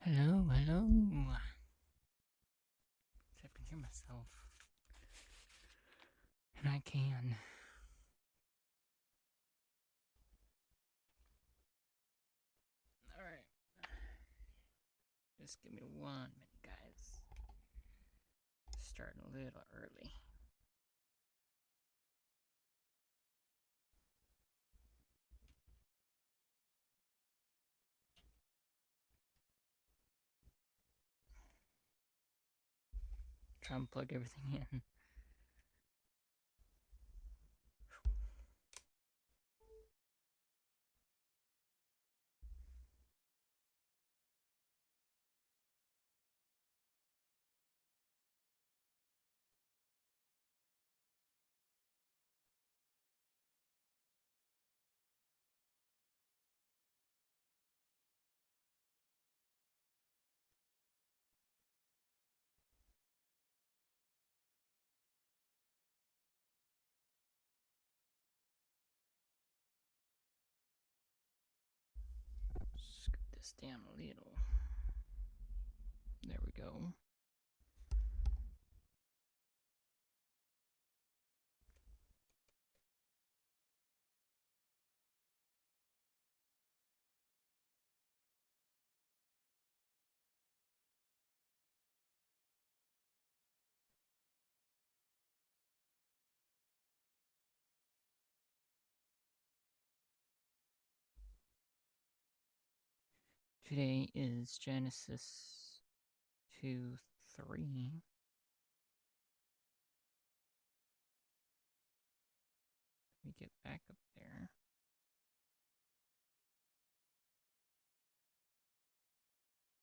Hello, hello. See if I can hear myself. And I can. Alright. Just give me 1 minute, guys. Starting a little early. Try and plug everything in. Scoot this down a little. There we go. Today is Genesis 2:3. Let me get back up there.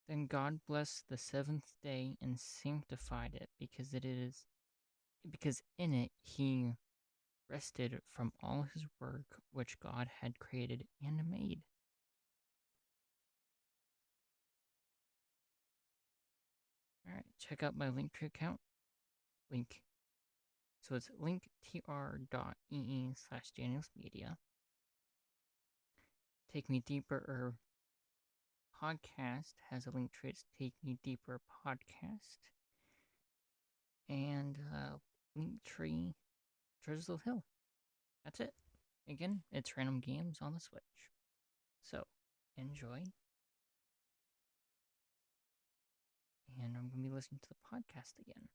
Then God blessed the seventh day and sanctified it, because in it he rested from all his work which God had created and made. Alright, check out my Linktree account. So it's linktr.ee/danielsmedia. Take Me Deeper podcast has a link to its Take Me Deeper podcast. And Linktree Treasures of the Hill. That's it. Again, it's random games on the Switch. So, enjoy. And I'm going to be listening to the podcast again.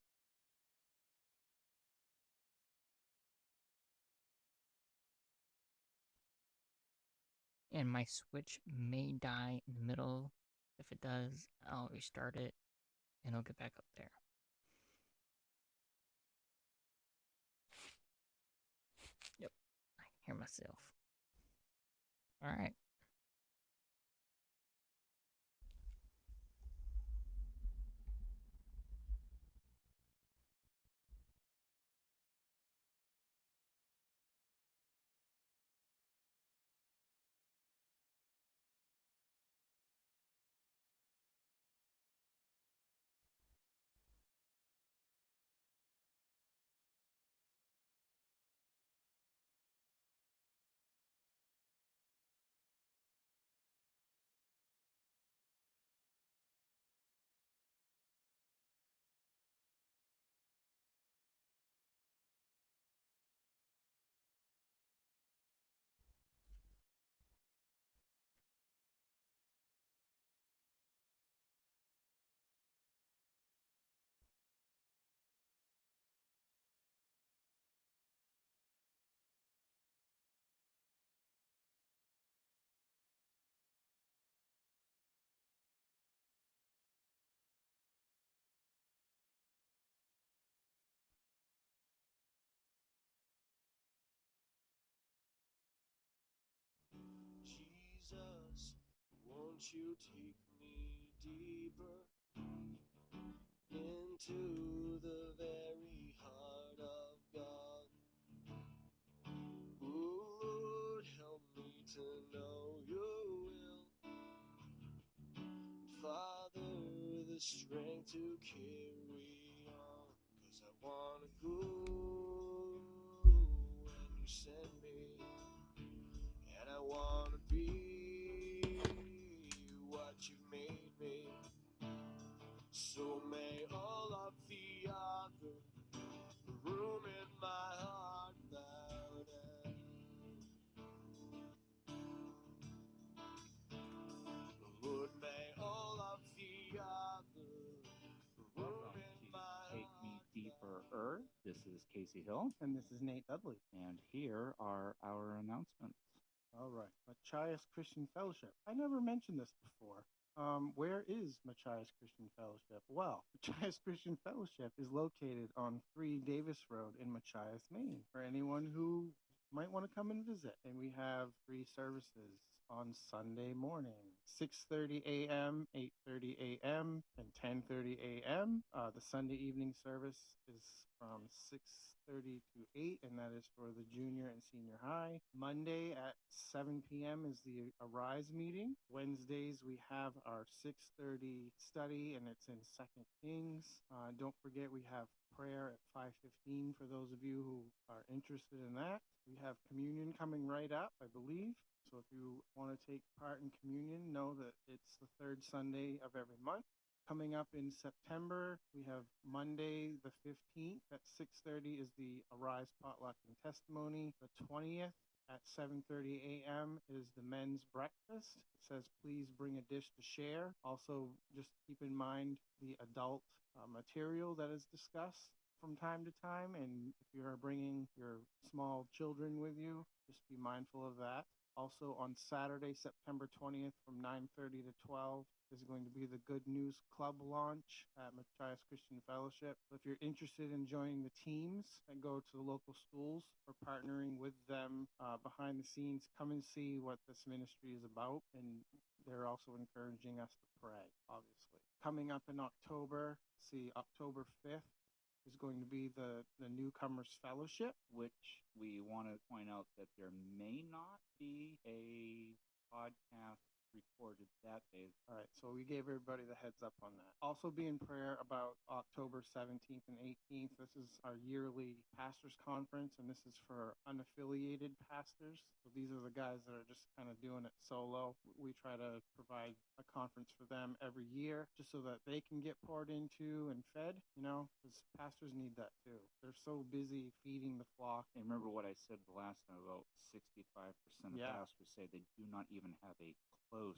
And my Switch may die in the middle. If it does, I'll restart it and it'll get back up there. Yep, I can hear myself. Alright. Jesus, won't you take me deeper into the very heart of God? Ooh, Lord, help me to know your will. Father, the strength to carry on, 'cause I wanna go when you send me, and I wanna be what you made me. This is Casey Hill. And this is Nate Dudley. And here are our announcements. All right. Machias Christian Fellowship. I never mentioned this before. Where is Machias Christian Fellowship? Well, Machias Christian Fellowship is located on 3 Davis Road in Machias, Maine, for anyone who might want to come and visit. And we have 3 services on Sunday morning, 6:30 a.m., 8:30 a.m., and 10:30 a.m. The Sunday evening service is from 6:30 to 8, and that is for the junior and senior high. Monday at 7 p.m. is the Arise meeting. Wednesdays, we have our 6:30 study, and it's in 2 Kings. Don't forget, we have prayer at 5:15 for those of you who are interested in that. We have communion coming right up, I believe. So if you want to take part in communion, know that it's the 3rd Sunday of every month. Coming up in September, we have Monday the 15th at 6:30 is the Arise Potluck and Testimony. The 20th at 7:30 a.m. is the men's breakfast. It says, please bring a dish to share. Also, just keep in mind the adult material that is discussed from time to time. And if you are bringing your small children with you, just be mindful of that. Also on Saturday, September 20th from 9:30 to 12 is going to be the Good News Club launch at Machias Christian Fellowship. So if you're interested in joining the teams that go to the local schools or partnering with them behind the scenes, come and see what this ministry is about. And they're also encouraging us to pray, obviously. Coming up in October, October 5th, is going to be the Newcomers Fellowship, which we want to point out that there may not be a podcast recorded that day. All right, so we gave everybody the heads up on that. Also be in prayer about October 17th and 18th. This is our yearly pastors conference, and this is for unaffiliated pastors. So these are the guys that are just kind of doing it solo. We try to provide a conference for them every year just so that they can get poured into and fed, because pastors need that too. They're so busy feeding the flock. And remember what I said the last time about 65% of pastors say they do not even have a close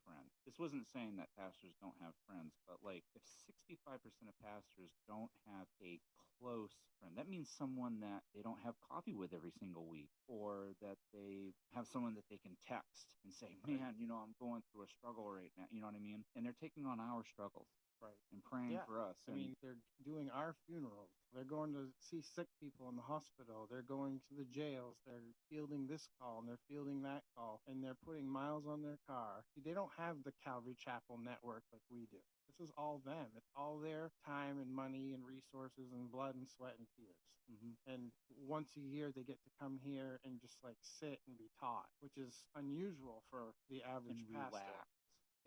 friend. This wasn't saying that pastors don't have friends, but like if 65% of pastors don't have a close friend, that means someone that they don't have coffee with every single week, or that they have someone that they can text and say, man, I'm going through a struggle right now. You know what I mean? And they're taking on our struggles. Right. And praying for us. I mean, they're doing our funerals. They're going to see sick people in the hospital. They're going to the jails. They're fielding this call and they're fielding that call. And they're putting miles on their car. See, they don't have the Calvary Chapel network like we do. This is all them. It's all their time and money and resources and blood and sweat and tears. Mm-hmm. And once a year, they get to come here and just like sit and be taught, which is unusual for the average pastor. Relax.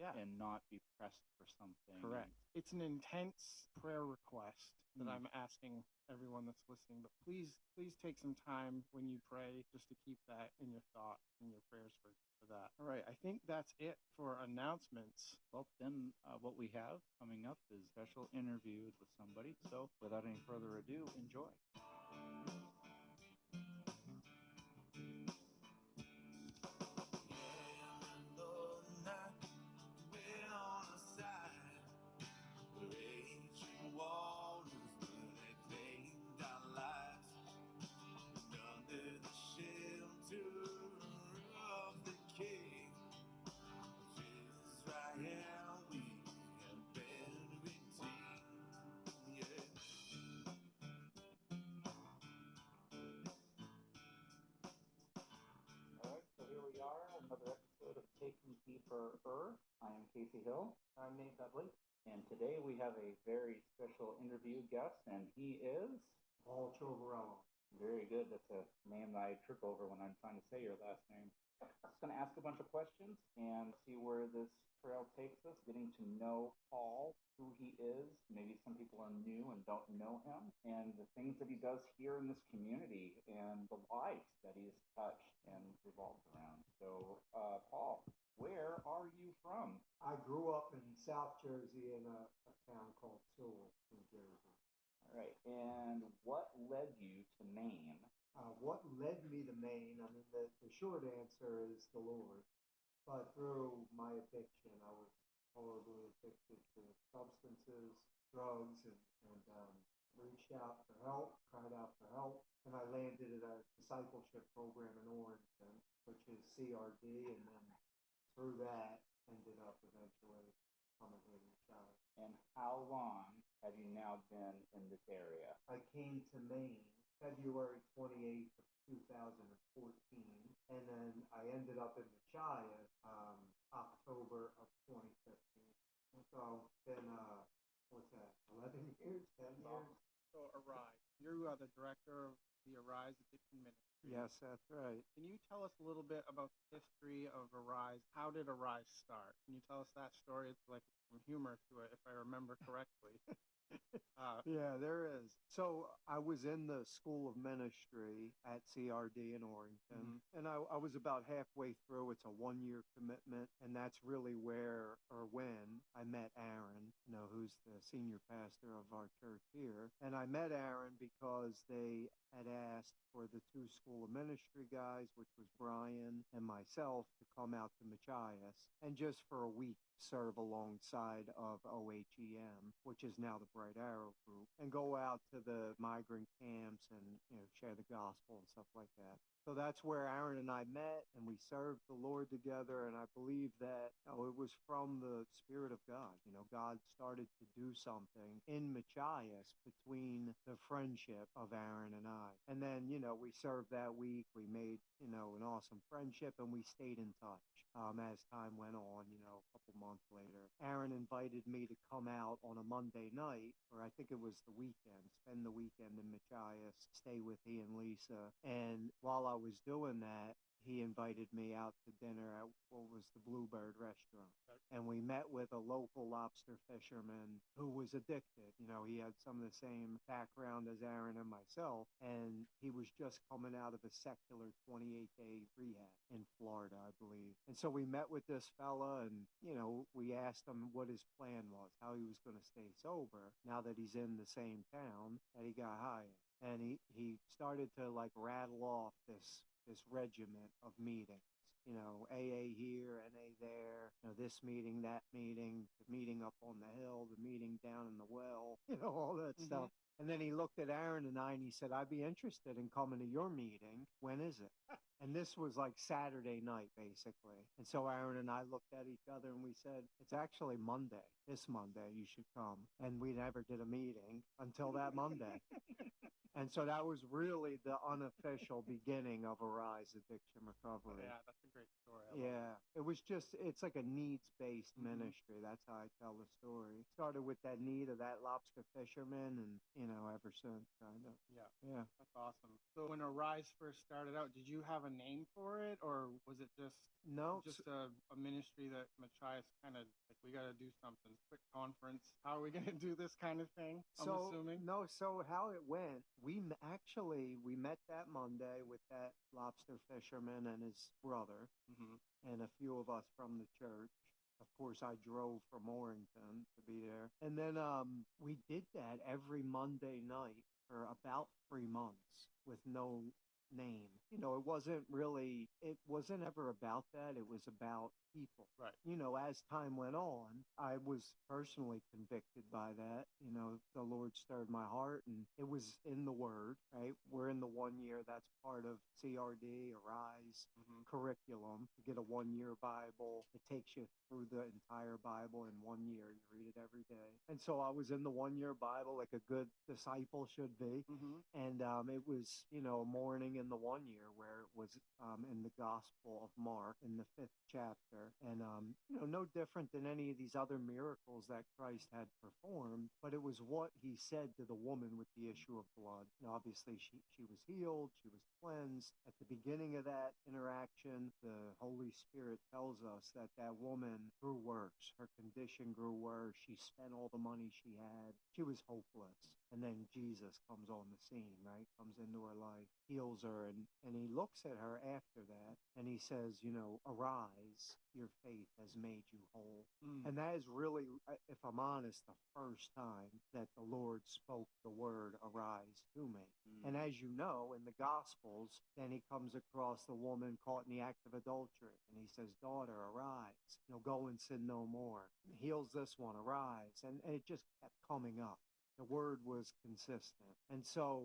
Yeah. And not be pressed for something. Correct. It's an intense prayer request that I'm asking everyone that's listening. But please take some time when you pray just to keep that in your thought and your prayers for that. All right. I think that's it for announcements. Well, then what we have coming up is special interviews with somebody. So without any further ado, enjoy. Another episode of Taking Deeper Earth. I am Casey Hill. I'm Nate Dudley. And today we have a very special interview guest, and he is Paul Trovarello. Very good. That's a name that I trip over when I'm trying to say your last name. Just going to ask a bunch of questions and see where this trail takes us, getting to know Paul, who he is. Maybe some people are new and don't know him, and the things that he does here in this community and the lives that he's touched and revolved around. So, Paul, where are you from? I grew up in South Jersey in a town called Sewell, New Jersey. All right. And what led you to Maine? What led me to Maine? I mean, the short answer is the Lord. But through my addiction, I was horribly addicted to substances, drugs, and reached out for help, cried out for help, and I landed at a discipleship program in Orrington, which is CRD, and then through that ended up eventually coming here to Child. And how long have you now been in this area? I came to Maine February 28th of 2014, and then I ended up in Machias October of 2015. So it's been what's that? 11 years, 10 years. So Arise, you are the director of the Arise Addiction Ministry. Yes, that's right. Can you tell us a little bit about the history of Arise? How did Arise start? Can you tell us that story? It's like some humor to it, if I remember correctly. Yeah, there is. So I was in the School of Ministry at CRD in Orrington, and I was about halfway through. It's a 1-year commitment, and that's really where or when I met Aaron, who's the senior pastor of our church here. And I met Aaron because they had asked for the 2 School of Ministry guys, which was Brian and myself, to come out to Machias and just for a week serve alongside of OHEM, which is now the Bright Arrow Group, and go out to the migrant camps and share the gospel and stuff like that. So that's where Aaron and I met, and we served the Lord together. And I believe that it was from the Spirit of God. God started to do something in Machias between the friendship of Aaron and I. And then, we served that week. We made, an awesome friendship, and we stayed in touch as time went on, a couple months later. Aaron invited me to come out on a Monday night, or I think it was the weekend, spend the weekend in Machias, stay with he and Lisa. And while I was doing that, he invited me out to dinner at what was the Bluebird restaurant. And we met with a local lobster fisherman who was addicted. He had some of the same background as Aaron and myself, and he was just coming out of a secular 28-day rehab in Florida, I believe. And so we met with this fella, and, we asked him what his plan was, how he was going to stay sober now that he's in the same town that he got high in. And he started to rattle off this regiment of meetings, AA here, NA there, this meeting, that meeting, the meeting up on the hill, the meeting down in the well, all that stuff. And then he looked at Aaron and I, and he said, I'd be interested in coming to your meeting. When is it? And this was Saturday night, basically. And so Aaron and I looked at each other and we said, it's actually Monday. This Monday, you should come. And we never did a meeting until that Monday. And so that was really the unofficial beginning of Arise Addiction Recovery. Yeah, that's a great story. Yeah, it was it's like a needs-based ministry. That's how I tell the story. Started with that need of that lobster fisherman, and ever since, kind of. Yeah, that's awesome. So when Arise first started out, did you have a name for it, or was it just a ministry that Machias kind of we got to do something, quick conference? How are we going to do this kind of thing? I'm assuming. No, so how it went, we met that Monday with that lobster fisherman and his brother, and a few of us from the church. Of course, I drove from Orrington to be there. And then we did that every Monday night for about 3 months with no name. It wasn't ever about that. It was about people. Right. As time went on, I was personally convicted by that. The Lord stirred my heart, and it was in the Word, right? We're in the 1 year. That's part of CRD, Arise curriculum. You get a 1-year Bible. It takes you through the entire Bible in 1 year. You read it every day. And so I was in the 1-year Bible like a good disciple should be. And it was, a morning in the 1 year where it was in the Gospel of Mark in the 5th chapter. And, no different than any of these other miracles that Christ had performed, but it was what he said to the woman with the issue of blood. Obviously, she was healed. She was cleansed. At the beginning of that interaction, the Holy Spirit tells us that woman grew worse. Her condition grew worse. She spent all the money she had. She was hopeless. And then Jesus comes on the scene, right? Comes into her life, heals her, and he looks at her after that, and he says, arise, your faith has made you whole. And that is really, if I'm honest, the first time that the Lord spoke the word arise to me. And as you know, in the Gospels, then he comes across the woman caught in the act of adultery, and he says, daughter, arise, go and sin no more. Heals this one, arise. And it just kept coming up. The word was consistent. And so,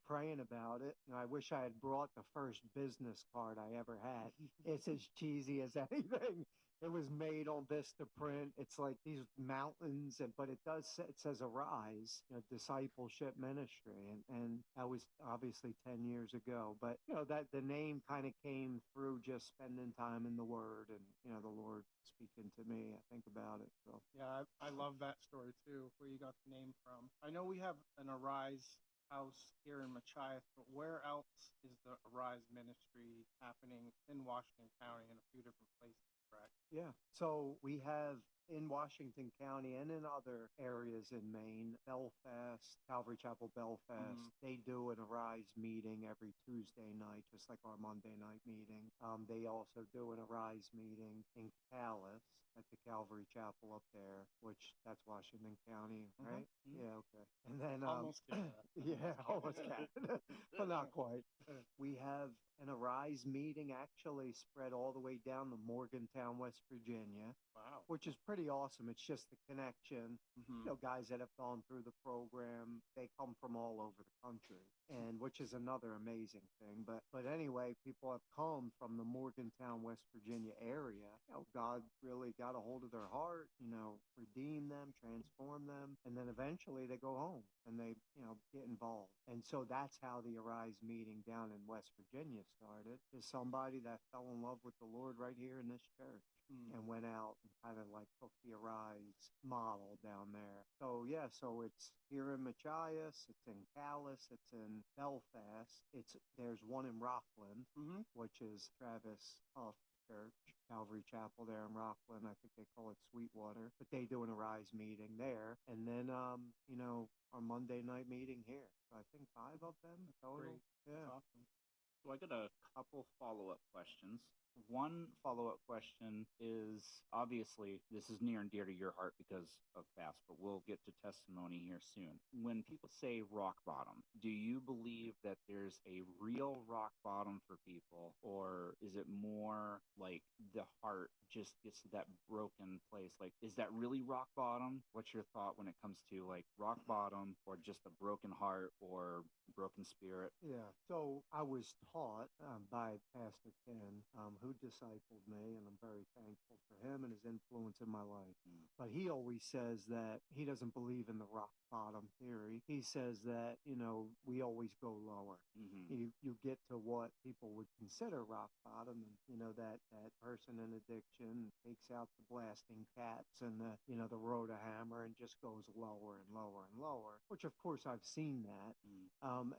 praying about it, I wish I had brought the first business card I ever had. It's as cheesy as anything. It was made on Vistaprint. It's like these mountains, but it says Arise, discipleship ministry. And that was obviously 10 years ago. But, that the name kind of came through just spending time in the Word and, the Lord speaking to me. I think about it. So Yeah, I love that story too, where you got the name from. I know we have an Arise house here in Machias, but where else is the Arise ministry happening in Washington County in a few different places, correct? Yeah. So we have in Washington County and in other areas in Maine, Belfast, Calvary Chapel, Belfast, they do an Arise meeting every Tuesday night, just like our Monday night meeting. They also do an Arise meeting in Calais at the Calvary Chapel up there, which that's Washington County, right? Yeah, okay. And then Almost Canada. yeah, almost Canada, but not quite. We have an Arise meeting actually spread all the way down to Morgantown, West Virginia. Wow. Which is pretty awesome. It's just the connection. Guys that have gone through the program, they come from all over the country, and which is another amazing thing. But anyway, people have come from the Morgantown, West Virginia area. God really got a hold of their heart, redeem them, transform them, and then eventually they go home and they, get involved. And so that's how the Arise meeting down in West Virginia started. Is somebody that fell in love with the Lord right here in this church. And went out and kind of like took the Arise model down there. So yeah, so it's here in Machias, it's in Calais, it's in Belfast. There's one in Rockland, which is Travis Huff Church, Calvary Chapel there in Rockland. I think they call it Sweetwater, but they do an Arise meeting there. And then our Monday night meeting here. So I think 5 of them total. Great. Yeah. That's awesome. So I got a couple follow-up questions. One follow-up question is, obviously, this is near and dear to your heart because of FAST, but we'll get to testimony here soon. When people say rock bottom, do you believe that there's a real rock bottom for people, or is it more like the heart just gets to that broken place? Like, is that really rock bottom? What's your thought when it comes to like rock bottom, or just a broken heart or broken spirit? Yeah. So I was taught by Pastor Ken, who discipled me, and I'm very thankful for him and his influence in my life. But he always says that he doesn't believe in the rock bottom theory. He says that, we always go lower. You get to what people would consider rock bottom, and, that person in addiction takes out the blasting cats and the rotor hammer and just goes lower and lower and lower, which of course I've seen that.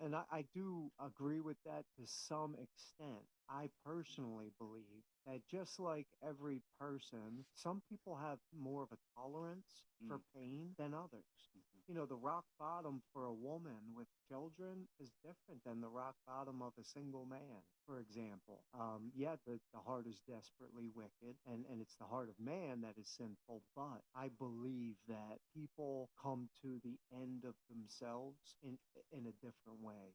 And I do agree with that to some extent. I personally believe that just like every person, some people have more of a tolerance for pain than others. The rock bottom for a woman with children is different than the rock bottom of a single man, for example. The heart is desperately wicked, and it's the heart of man that is sinful, but I believe that people come to the end of themselves in a different way,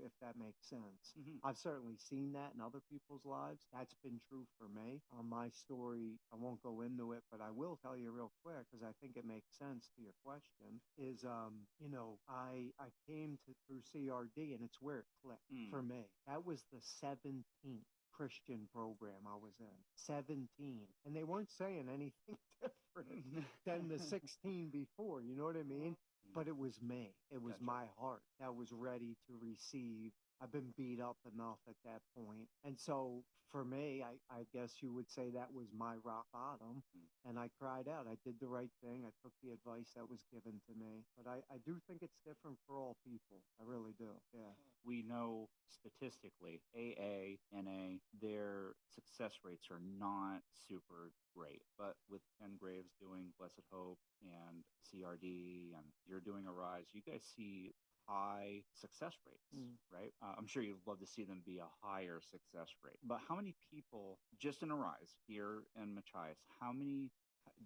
if that makes sense. I've certainly seen that in other people's lives. That's been true for me. My story, I won't go into it, but I will tell you real quick because I think it makes sense to your question, is, I came through CRD, and it's where it clicked for me. That was the 17th Christian program I was in. 17. And they weren't saying anything different than the 16 before, you know what I mean? But it was me. It was my heart that was ready to receive. I've been beat up enough at that point. And so for me, I guess you would say that was my rock bottom. And I cried out. I did the right thing. I took the advice that was given to me. But I do think it's different for all people. I really do. Yeah. We know statistically, AA, NA, their success rates are not super great. But with Ken Graves doing Blessed Hope and CRD, and you're doing Arise, you guys see high success rates, right? I'm sure you'd love to see them be a higher success rate. But how many people, just in Arise here in Machias, how many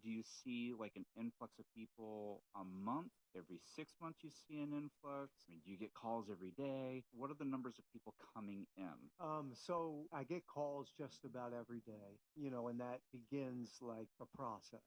do you see like an influx of people a month? Every 6 months you see an influx? I mean, do you get calls every day? What are the numbers of people coming in? So I get calls just about every day, and that begins like the process.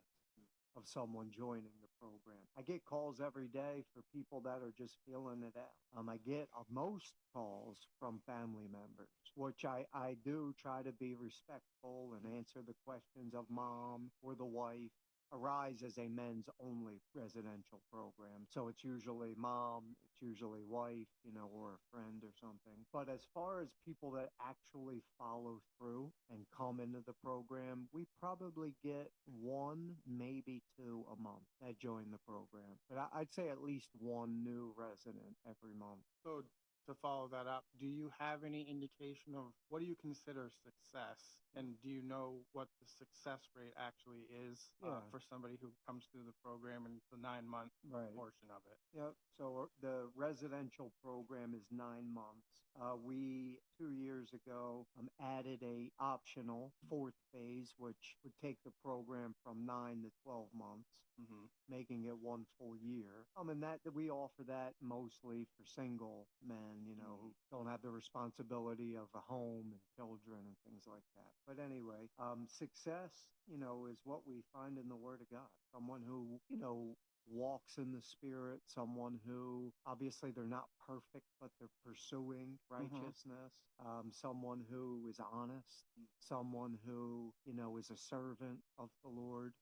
of someone joining the program. I get calls every day for people that are just feeling it out. I get most calls from family members, which I do try to be respectful and answer the questions of mom or the wife. Arise as a men's only residential program. So it's usually mom, it's usually wife, or a friend or something. But as far as people that actually follow through and come into the program, we probably get one, maybe two a month that join the program. But I'd say at least one new resident every month. So to follow that up, do you have any indication of what do you consider success? And do you know what the success rate actually is for somebody who comes through the program in the 9-month portion of it? Yep. So the residential program is 9 months. We 2 years ago added a optional 4th phase, which would take the program from 9 to 12 months, making it 1 full year. And that we offer that mostly for single men, who don't have the responsibility of a home and children and things like that. But anyway, success, is what we find in the Word of God. Someone who, walks in the Spirit, someone who obviously they're not perfect, but they're pursuing righteousness, someone who is honest, someone who, is a servant of the Lord.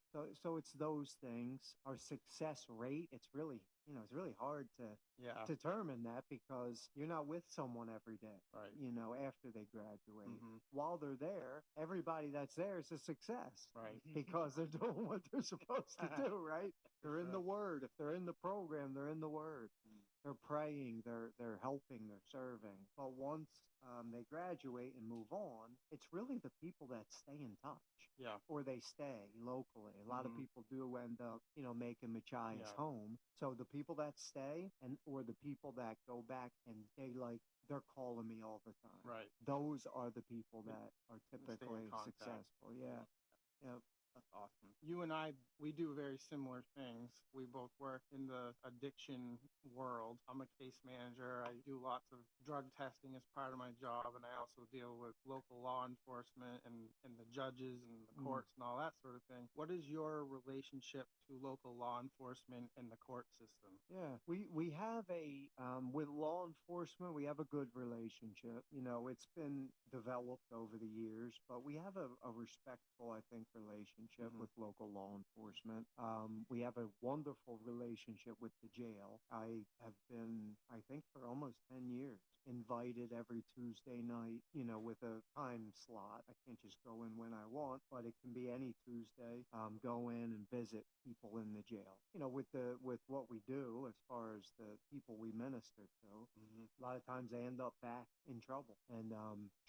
So it's those things. Our success rate, it's really hard to determine that because you're not with someone every day, after they graduate. While they're there, everybody that's there is a success, because they're doing what they're supposed to do, right? They're in the Word. If they're in the program, they're in the Word. They're praying, they're helping, they're serving. But once they graduate and move on, it's really the people that stay in touch. Yeah. Or they stay locally. A lot of people do end up, making Machias home. So the people that stay or the people that go back and they're calling me all the time. Right. Those are the people that are typically successful. Yeah. Yep. That's awesome. You and I, we do very similar things. We both work in the addiction world. I'm a case manager. I do lots of drug testing as part of my job, and I also deal with local law enforcement and the judges and the courts and all that sort of thing. What is your relationship to local law enforcement and the court system? Yeah, we have with law enforcement, we have a good relationship. It's been developed over the years, but we have a respectful, I think, relationship with local law enforcement. We have a wonderful relationship with the jail. I have been, I think, for almost 10 years, invited every Tuesday night, with a time slot. I can't just go in when I want, but it can be any Tuesday. Go in and visit people in the jail. With what we do as far as the people we minister to, a lot of times they end up back in trouble. And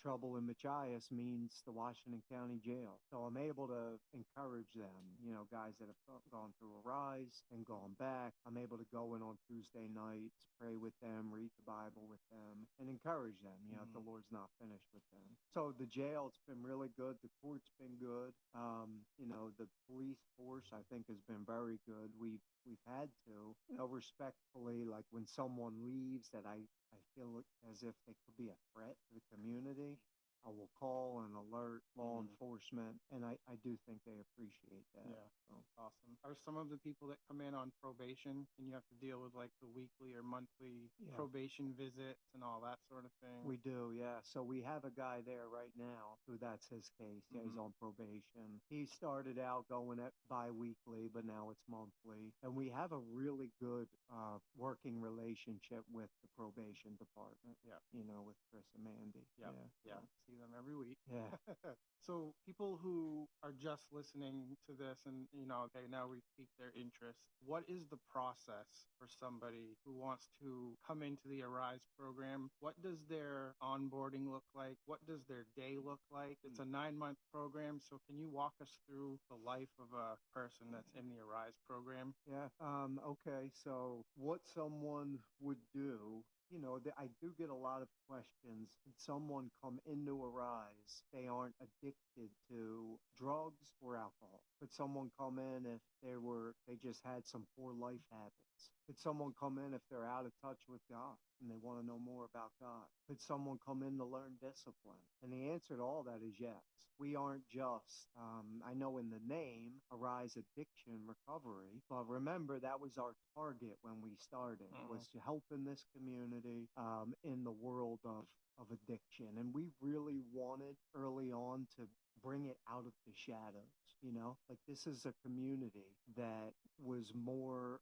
trouble in Machias means the Washington County Jail. So I'm able to encourage them, guys that have gone through Arise and gone back. I'm able to go in on Tuesday nights, pray with them, read the Bible with them, and encourage them, if the Lord's not finished with them. So the jail, it's been really good. The court's been good. The police force, I think, has been very good. We've had to, respectfully, like when someone leaves that I feel as if they could be a threat to the community, I will call and alert law enforcement, and I do think they appreciate that. Yeah, so awesome. Are some of the people that come in on probation and you have to deal with like the weekly or monthly probation visits and all that sort of thing? We do, yeah. So we have a guy there right now who that's his case. Yeah, he's on probation. He started out going at bi-weekly, but now it's monthly. And we have a really good working relationship with the probation department. Yeah. With Chris and Mandy. Yeah. See them every week. Yeah. So people who are just listening to this and, okay, now we've piqued their interest. What is the process for somebody who wants to come into the Arise program? What does their onboarding look like? What does their day look like? It's a 9-month program. So can you walk us through the life of a person that's in the Arise program? Yeah. Okay. So what someone would do, I do get a lot of questions. Did someone come into Arise? They aren't addicted to drugs or alcohol. Could someone come in if they just had some poor life habits? Could someone come in if they're out of touch with God and they want to know more about God? Could someone come in to learn discipline? And the answer to all that is yes. We aren't just, I know in the name, Arise Addiction Recovery, but remember that was our target when we started, was to help in this community in the world of addiction. And we really wanted early on to bring it out of the shadows, you know, like this is a community that was more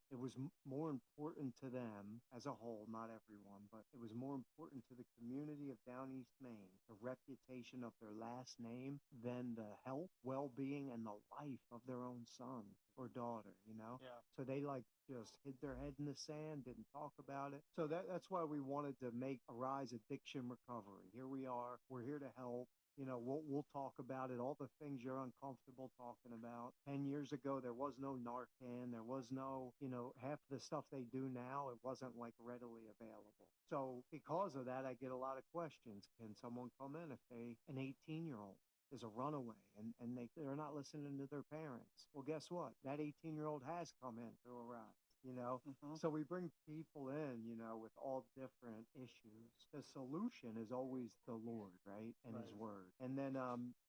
important to them as a whole, not everyone, but it was more important to the community of Down East Maine, the reputation of their last name, than the health, well-being, and the life of their own son or daughter, you know? Yeah. So they like just hid their head in the sand, didn't talk about it. So that's why we wanted to make Arise Addiction Recovery. Here we are. We're here to help. You know, we'll talk about it, all the things you're uncomfortable talking about. 10 years ago, there was no Narcan. There was no, you know, half the stuff they do now, it wasn't like readily available. So because of that, I get a lot of questions. Can someone come in if an 18-year-old is a runaway and they're not listening to their parents? Well, guess what? That 18-year-old has come in through Arise. You know, so we bring people in, you know, with all different issues. The solution is always the Lord, right? And his word. And then,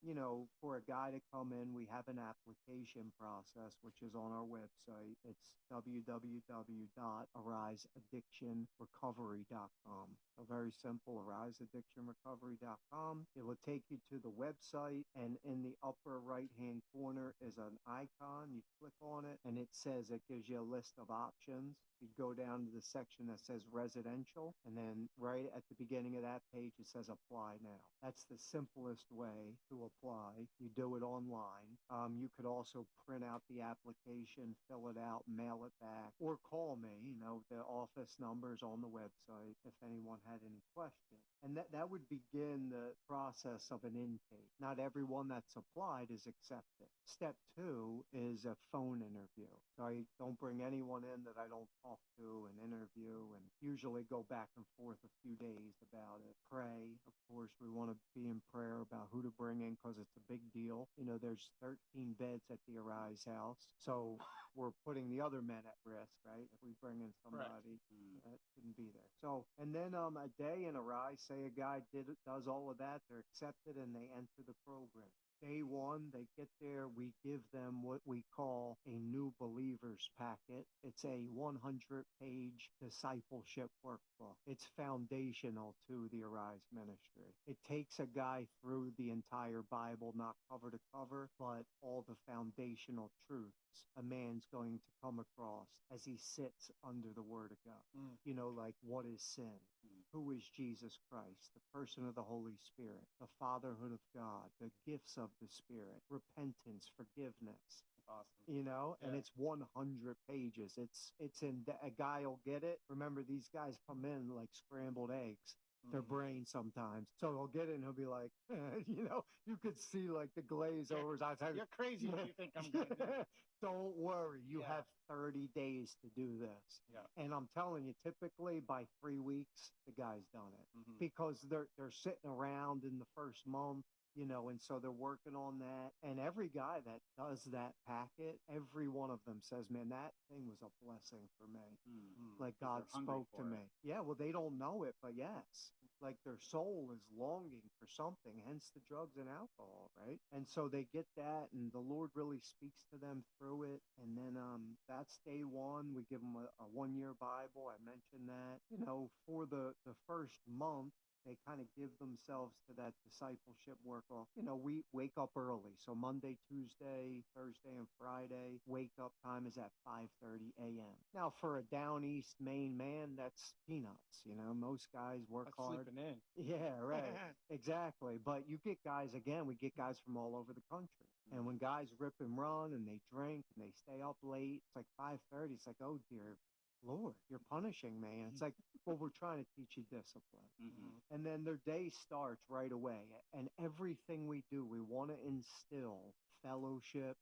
you know, for a guy to come in, we have an application process, which is on our website. It's www.ariseaddictionrecovery.com. So very simple, ariseaddictionrecovery.com. It will take you to the website, and in the upper right-hand corner is an icon. You click on it, and it gives you a list of options. You go down to the section that says residential, and then right at the beginning of that page, it says apply now. That's the simplest way to apply. You do it online. You could also print out the application, fill it out, mail it back, or call me. You know, the office number's on the website if anyone had any questions. And that would begin the process of an intake. Not everyone that's applied is accepted. Step 2 is a phone interview. So I don't bring anyone in that I don't talk to and interview, and usually go back and forth a few days about it. Pray. Of course, we want to be in prayer about who to bring in because it's a big deal. You know, there's 13 beds at the Arise house. So we're putting the other men at risk, right? If we bring in somebody that shouldn't be there. So, and then a day in Arise, say a guy does all of that, they're accepted and they enter the program. Day 1, they get there, we give them what we call a new believers packet. It's a 100-page discipleship workbook. It's foundational to the Arise ministry. It takes a guy through the entire Bible, not cover to cover, but all the foundational truths a man's going to come across as he sits under the Word of God. You know, like, what is sin? Who is Jesus Christ? The person of the Holy Spirit, the fatherhood of God, the gifts of the Spirit, repentance, forgiveness. Awesome. You know, and it's 100 pages. It's in, a guy will get it. Remember, these guys come in like scrambled eggs. Their brain sometimes. So he'll get it and he'll be like, you know, you could see like the glaze over his eyes. You're crazy if you think I'm going to do it. Don't worry. You have 30 days to do this. Yeah. And I'm telling you, typically by 3 weeks, the guy's done it. Because they're sitting around in the first month. You know, and so they're working on that. And every guy that does that packet, every one of them says, man, that thing was a blessing for me. Like God spoke to me. Yeah, well, they don't know it, but yes. Like their soul is longing for something, hence the drugs and alcohol, right? And so they get that, and the Lord really speaks to them through it. And then that's day 1. We give them a 1-year Bible. I mentioned that. You know, for the first month, they kind of give themselves to that discipleship work. You know, we wake up early. So Monday, Tuesday, Thursday, and Friday, wake up time is at 5:30 a.m. Now, for a Down East Maine man, that's peanuts. You know, most guys work hard. Sleeping in. Yeah, right. Exactly. But you get guys, again, we get guys from all over the country. And when guys rip and run and they drink and they stay up late, it's like 5:30. It's like, oh, dear Lord, you're punishing me. And it's like, well, we're trying to teach you discipline. And then their day starts right away. And everything we do, we want to instill fellowship,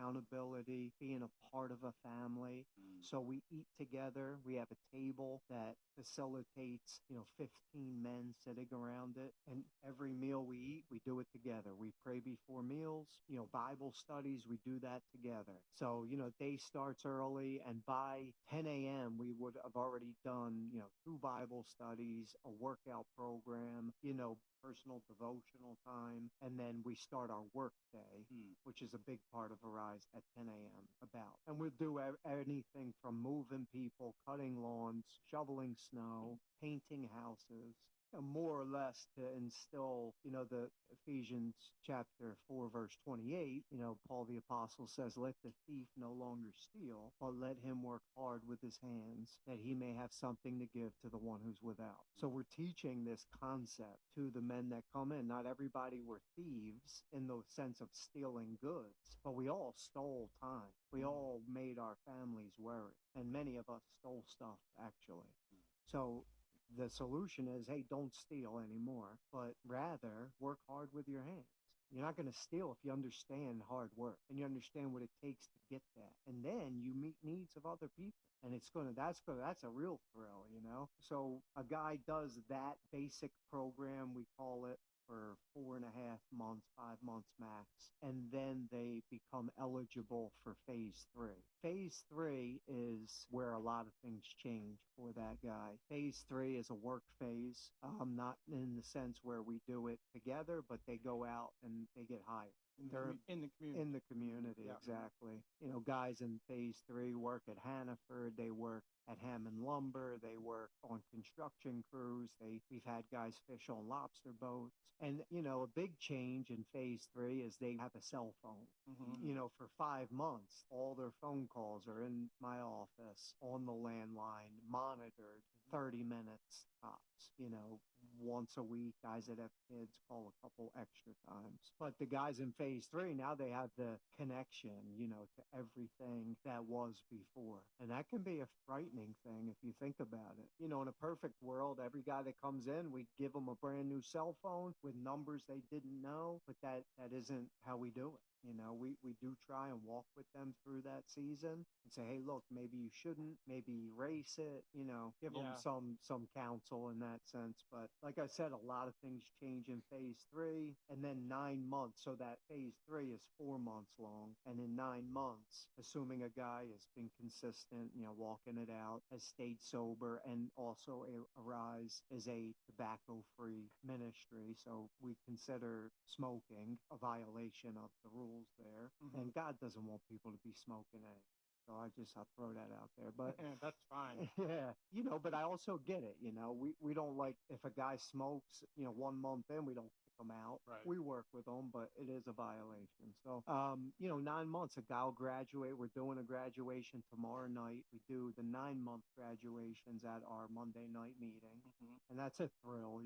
accountability, being a part of a family. So we eat together. We have a table that facilitates, 15 men sitting around it. And every meal we eat, we do it together. We pray before meals, Bible studies, we do that together. So, day starts early, and by 10 a.m., we would have already done, 2 Bible studies, a workout program, personal devotional time, and then we start our work day, which is a big part of Arise at 10 a.m. about. And we'll do anything from moving people, cutting lawns, shoveling snow, painting houses, more or less to instill, the Ephesians chapter 4, verse 28, Paul the apostle says, let the thief no longer steal, but let him work hard with his hands, that he may have something to give to the one who's without. So we're teaching this concept to the men that come in. Not everybody were thieves in the sense of stealing goods, but we all stole time. We all made our families worry, and many of us stole stuff, actually. So the solution is, hey, don't steal anymore, but rather work hard with your hands. You're not going to steal if you understand hard work and you understand what it takes to get that. And then you meet needs of other people. And that's a real thrill, So a guy does that basic program, we call it, for 4.5 months, 5 months max, and then they become eligible for phase 3. Phase 3 is where a lot of things change for that guy. Phase 3 is a work phase, not in the sense where we do it together, but they go out and they get hired. They're in the community. In the community, yeah. Exactly. Guys in phase 3 work at Hannaford. They work at Hammond Lumber. They work on construction crews. We've had guys fish on lobster boats. And, a big change in phase 3 is they have a cell phone. For 5 months, all their phone calls are in my office on the landline, monitored, 30 minutes tops, once a week. Guys that have kids call a couple extra times. But the guys in phase 3, now they have the connection, to everything that was before. And that can be a frightening thing if you think about it. In a perfect world, every guy that comes in, we give them a brand new cell phone with numbers they didn't know, but that isn't how we do it. We do try and walk with them through that season and say, hey, look, maybe you shouldn't, maybe erase it, give them some counsel in that sense. But like I said, a lot of things change in phase 3 and then 9 months. So that phase 3 is 4 months long. And in 9 months, assuming a guy has been consistent, walking it out, has stayed sober, and also Arise is a tobacco-free ministry. So we consider smoking a violation of the rules there, and God doesn't want people to be smoking it. So I'll throw that out there. But that's fine. Yeah, but I also get it. We don't like, if a guy smokes, 1 month in, we don't kick him out. Right. We work with them, but it is a violation. So 9 months, a guy will graduate. We're doing a graduation tomorrow night. We do the 9-month graduations at our Monday night meeting, and that's a thrill.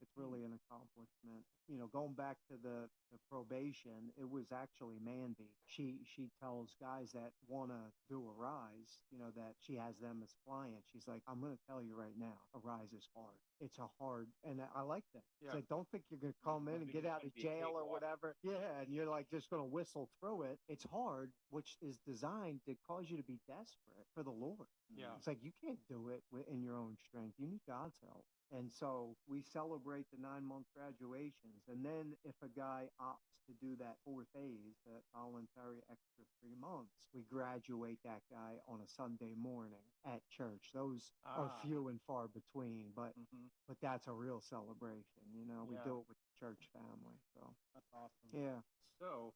It's really an accomplishment. Going back to the probation, it was actually Mandy. She tells guys that want to do Arise, that she has them as clients. She's like, I'm going to tell you right now, Arise is hard. It's a hard, and I like that. Yeah. It's like, don't think you're going to come in and get out of jail or whatever. Yeah, and you're like just going to whistle through it. It's hard, which is designed to cause you to be desperate for the Lord. Yeah. It's like you can't do it in your own strength. You need God's help. And so we celebrate the 9-month graduations. And then if a guy opts to do that 4th phase, that voluntary extra 3 months, we graduate that guy on a Sunday morning at church. Those are few and far between, but that's a real celebration. We do it with the church family. So that's awesome. Yeah. So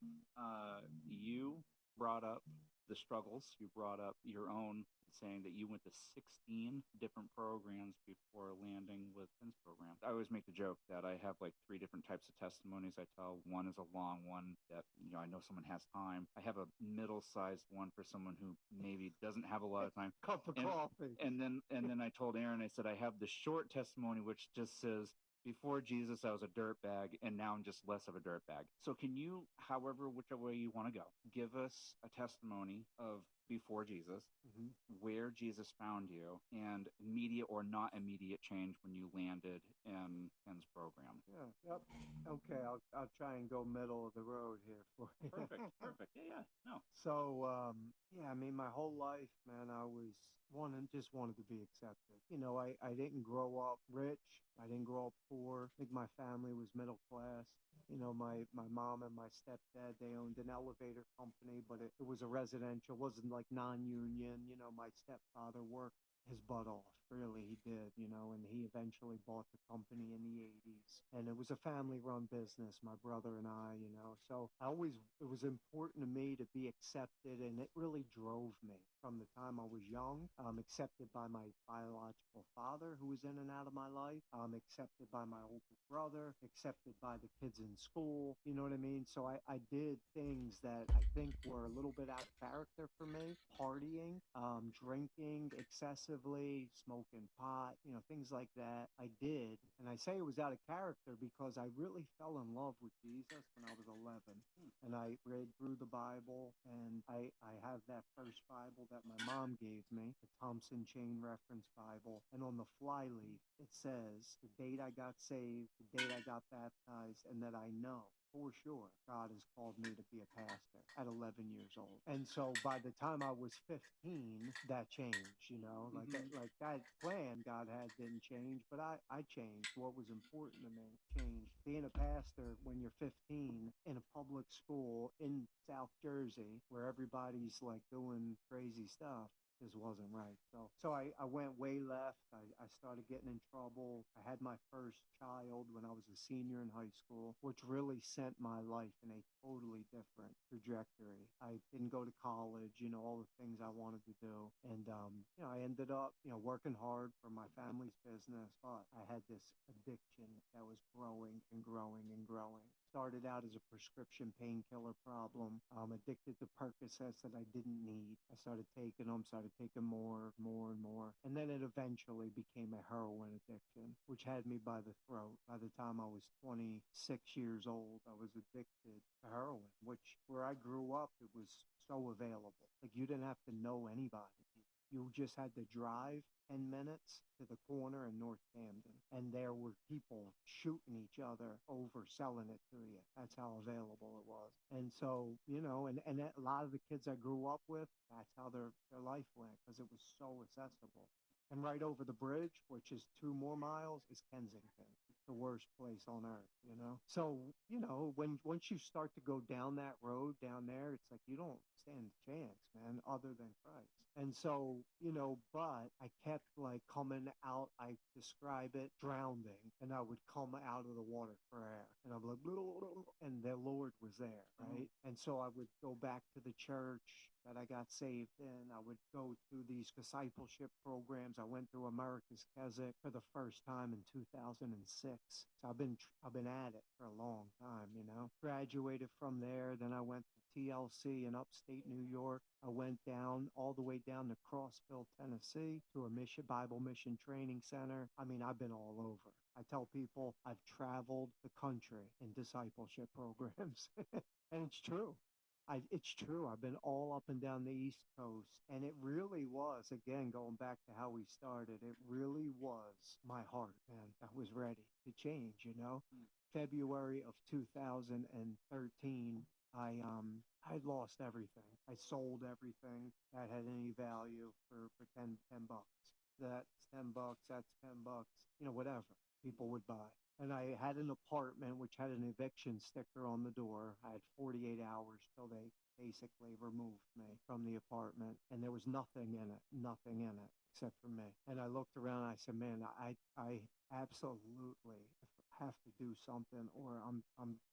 you brought up the struggles. You brought up your own, saying that you went to 16 different programs before landing with Finn's program. I always make the joke that I have like 3 different types of testimonies I tell. One is a long one that, I know someone has time. I have a middle-sized one for someone who maybe doesn't have a lot of time. Cup of coffee. And then I told Aaron, I said, I have the short testimony, which just says, before Jesus, I was a dirtbag, and now I'm just less of a dirtbag. So can you, whichever way you want to go, give us a testimony of before Jesus, Hmm. where Jesus found you, and immediate or not immediate change when you landed in Ken's program. Yeah. Yep. Okay. I'll try and go middle of the road here for you. Perfect. Perfect. Yeah. No. So, yeah, I mean, my whole life, man, I was just wanted to be accepted. You know, I didn't grow up rich. I didn't grow up poor. I think my family was middle class. You know, my mom and my stepdad, they owned an elevator company, but it was a residential, wasn't like non-union. You know, my stepfather worked his butt off. Really, he did, you know, and he eventually bought the company in the 80s. And it was a family run business, my brother and I, you know. So it was important to me to be accepted, and it really drove me from the time I was young. Accepted by my biological father, who was in and out of my life, accepted by my older brother, accepted by the kids in school, you know what I mean? So I did things that I think were a little bit out of character for me, partying, drinking excessively, smoking pot, you know, things like that. I did. And I say it was out of character because I really fell in love with Jesus when I was 11. And I read through the Bible, and I have that first Bible that my mom gave me, the Thompson Chain Reference Bible. And on the flyleaf, it says the date I got saved, the date I got baptized, and that I know for sure God has called me to be a pastor at 11 years old. And so by the time I was 15, that changed, you know, like that plan God had didn't change, but I changed. What was important to me changed. Being a pastor when you're 15 in a public school in South Jersey where everybody's like doing crazy stuff just wasn't right. So I went way left. I started getting in trouble. I had my first child when I was a senior in high school, which really sent my life in a totally different trajectory. I didn't go to college, you know, all the things I wanted to do. And, you know, I ended up, you know, working hard for my family's business, but I had this addiction that was growing and growing and growing. Started out as a prescription painkiller problem, addicted to Percocets that I didn't need. I started taking them, started taking more and more. And then it eventually became a heroin addiction, which had me by the throat. By the time I was 26 years old, I was addicted to heroin, which where I grew up, it was so available. Like you didn't have to know anybody. You just had to drive 10 minutes to the corner in North Camden, and there were people shooting each other over selling it to you. That's how available it was. And so, you know, and a lot of the kids I grew up with, that's how their life went because it was so accessible. And right over the bridge, which is 2 more miles, is Kensington. It's the worst place on earth, you know? So, you know, once you start to go down that road down there, it's like you don't stand a chance, man, other than Christ. And so, you know, but I kept like coming out, I describe it drowning, and I would come out of the water for air. And I'm like, and the Lord was there, right? And so I would go back to the church that I got saved in. I would go through these discipleship programs. I went through America's Keswick for the first time in 2006. So I've been at it for a long time, you know. Graduated from there, then I went to TLC in upstate New York. I went down all the way down to Crossville, Tennessee, to a Bible Mission Training Center. I mean, I've been all over. I tell people I've traveled the country in discipleship programs, and it's true. It's true. I've been all up and down the East Coast, and it really was, again, going back to how we started, it really was my heart, man. I was ready to change, you know. February of 2013, I lost everything. I sold everything that had any value for 10 bucks. That's 10 bucks, that's 10 bucks, you know, whatever people would buy. And I had an apartment which had an eviction sticker on the door. I had 48 hours till they basically removed me from the apartment, and there was nothing in it except for me. And I looked around and I said, man, I absolutely have to do something or I'm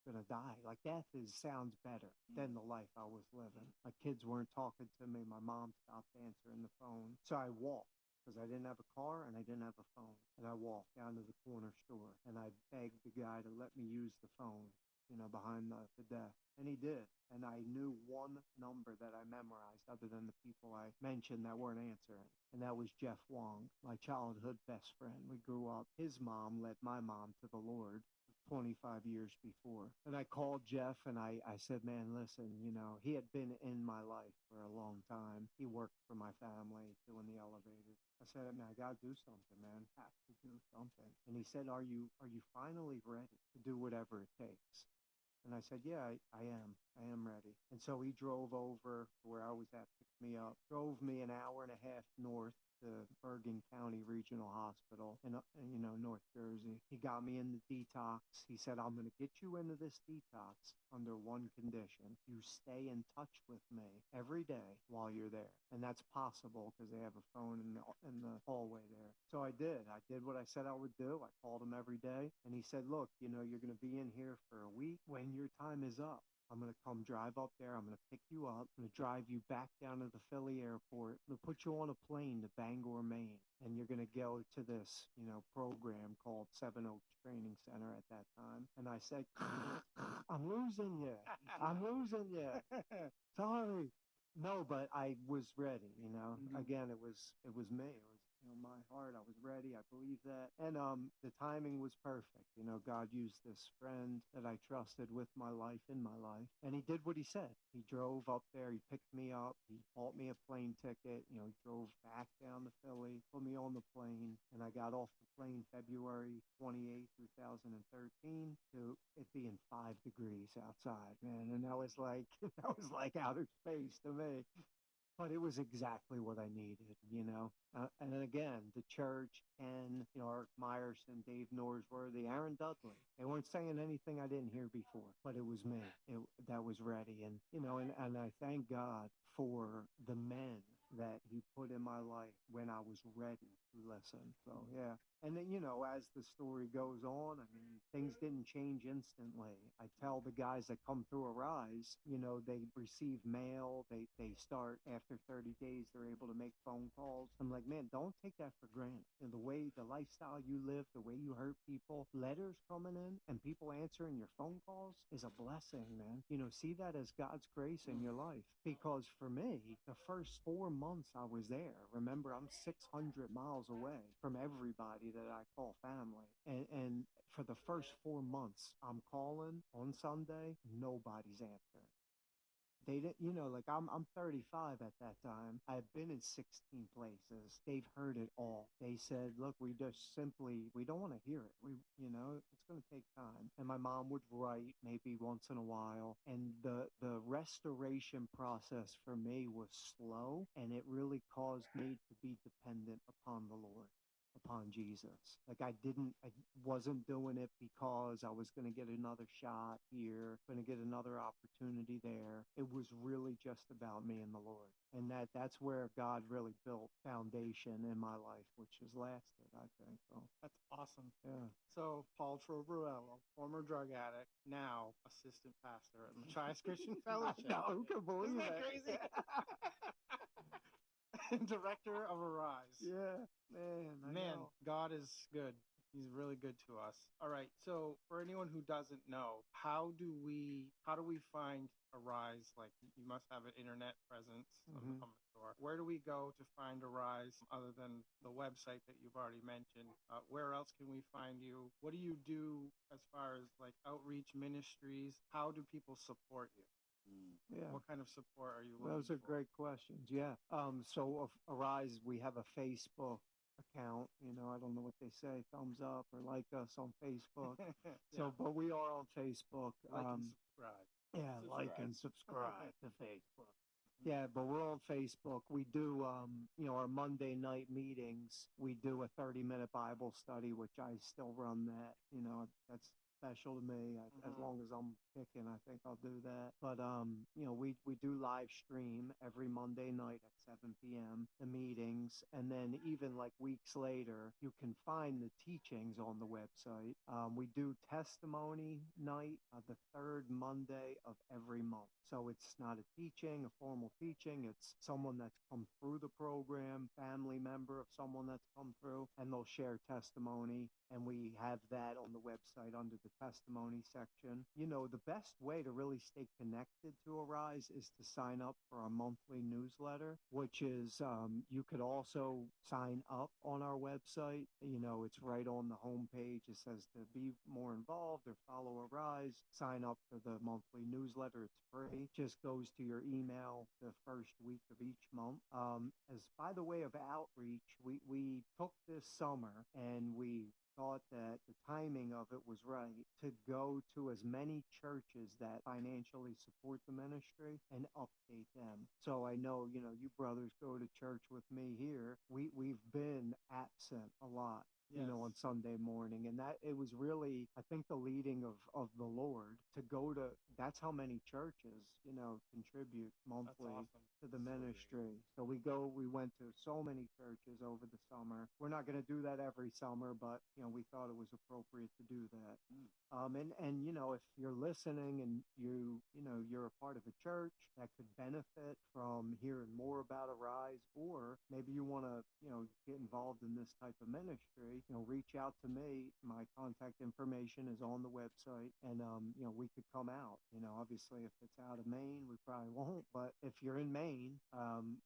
gonna die. Like sounds better than the life I was living. My kids weren't talking to me. My mom stopped answering the phone. So I walked because I didn't have a car and I didn't have a phone. And I walked down to the corner store and I begged the guy to let me use the phone, you know, behind the desk. And he did. And I knew one number that I memorized other than the people I mentioned that weren't answering. And that was Jeff Wong, my childhood best friend. We grew up. His mom led my mom to the Lord 25 years before. And I called Jeff and I said, man, listen, you know, he had been in my life for a long time. He worked for my family doing the elevators. I said, man, I got to do something, man. Have to do something. And he said, are you finally ready to do whatever it takes? And I said, yeah, I am. I am ready. And so he drove over where I was at, picked me up, drove me an hour and a half north to Bergen County Regional Hospital in, North Jersey. He got me in the detox. He said, I'm going to get you into this detox under one condition. You stay in touch with me every day while you're there. And that's possible because they have a phone in the hallway there. So I did. I did what I said I would do. I called him every day. And he said, look, you know, you're going to be in here for a week. When your time is up, I'm going to come drive up there. I'm going to pick you up. I'm going to drive you back down to the Philly airport. I'm going to put you on a plane to Bangor, Maine. And you're going to go to this, you know, program called Seven Oaks Training Center at that time. And I said, I'm losing you. I'm losing you. Sorry. No, but I was ready, you know. Mhm. Again, it was me. It was, you know, my heart. I was ready. I believe that. And the timing was perfect. You know, God used this friend that I trusted with my life in my life. And he did what he said. He drove up there. He picked me up. He bought me a plane ticket. You know, he drove back down to Philly, put me on the plane. And I got off the plane February 28, 2013 to it being 5 degrees outside, man. And that was like, outer space to me. But it was exactly what I needed, you know. And then again, the church, Ken, you know, Eric Myerson, Dave Norsworthy, Aaron Dudley. They weren't saying anything I didn't hear before, but it was me that was ready. And, you know, and I thank God for the men that he put in my life when I was ready to listen. So, yeah. And then, you know, as the story goes on, I mean, things didn't change instantly. I tell the guys that come through Arise, you know, they receive mail. They start after 30 days, they're able to make phone calls. I'm like, man, don't take that for granted. And the lifestyle you live, the way you hurt people, letters coming in and people answering your phone calls is a blessing, man. You know, see that as God's grace in your life. Because for me, the first 4 months I was there, remember, I'm 600 miles away from everybody that I call family. And for the first 4 months, I'm calling on Sunday, nobody's answering. They didn't, you know, like I'm 35 at that time. I've been in 16 places. They've heard it all. They said, look, we don't want to hear it. You know, it's going to take time. And my mom would write maybe once in a while. And the restoration process for me was slow, and it really caused me to be dependent upon the Lord, upon Jesus. Like I wasn't doing it because I was going to get another shot here, going to get another opportunity there. It was really just about me and the Lord. And that's where God really built foundation in my life, which has lasted, I think. So That's awesome. yeah. So, Paul Trovarello, former drug addict, now assistant pastor at Machias Christian Fellowship. No, who can believe Isn't that it? crazy? And director of Arise. Yeah, man. I Man, know. God is good. He's really good to us. All right. So for anyone who doesn't know, how do we find Arise? Like, you must have an internet presence, Mhm. I'm sure. Where do we go to find Arise other than the website that you've already mentioned? Where else can we find you? What do you do as far as like outreach ministries? How do people support you? Yeah. What kind of support are you looking Those are for? great questions. Yeah. So of Arise, we have a Facebook account. You know, I don't know what they say, thumbs up or like us on Facebook. So, but we are on Facebook. Like and subscribe. Yeah, like and subscribe to Facebook. Yeah, but we're on Facebook. We do, you know, our Monday night meetings. We do a 30-minute Bible study, which I still run that. You know, that's special to me. As long as I'm kicking, I think I'll do that. But, you know, we do live stream every Monday night at 7 p.m., the meetings. And then even like weeks later, you can find the teachings on the website. We do testimony night the third Monday of every month. So it's not a teaching, a formal teaching. It's someone that's come through the program, family member of someone that's come through, and they'll share testimony. And we have that on the website under the the testimony section. You know, the best way to really stay connected to Arise is to sign up for our monthly newsletter, which is you could also sign up on our website. You know, it's right on the homepage. It says to be more involved or follow Arise, sign up for the monthly newsletter. It's free. Just goes to your email the first week of each month. As by the way of outreach, we took this summer and we thought that the timing of it was right to go to as many churches that financially support the ministry and update them. So I know, you know, you brothers go to church with me here. We've been absent a lot. You know, on Sunday morning. And that it was really, I think, the leading of the Lord to go to, that's how many churches, you know, contribute monthly to the ministry. So we went to so many churches over the summer. We're not going to do that every summer, but, you know, we thought it was appropriate to do that. And, you know, if you're listening and you're a part of a church that could benefit from hearing more about Arise, or maybe you want to, you know, get involved in this type of ministry, you know, reach out to me. My contact information is on the website, and you know, we could come out. You know, obviously, if it's out of Maine, we probably won't. But if you're in Maine,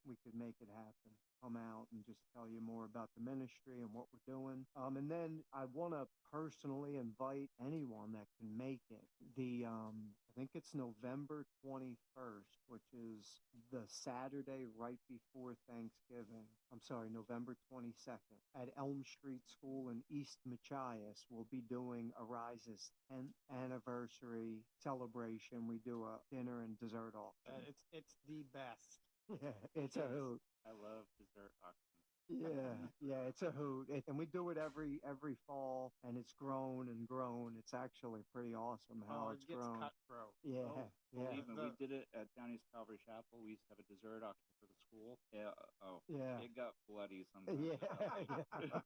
we could make it happen. Come out and just tell you more about the ministry and what we're doing. And then I want to personally invite anyone that can make it. I think it's November 21st, which is the Saturday right before Thanksgiving. I'm sorry, November 22nd at Elm Street School in East Machias. We'll be doing Arise's 10th anniversary celebration. We do a dinner and dessert auction. It's the best. Yeah, it's a hoot. I love dessert auctions. Yeah, it's a hoot. And we do it every fall, and it's grown and grown. It's actually pretty awesome how it's it gets grown. cutthroat. Yeah, yeah. Believe me, we did it at Down East Calvary Chapel. We used to have a dessert auction for the school. Yeah. Yeah. It got bloody sometimes. Yeah.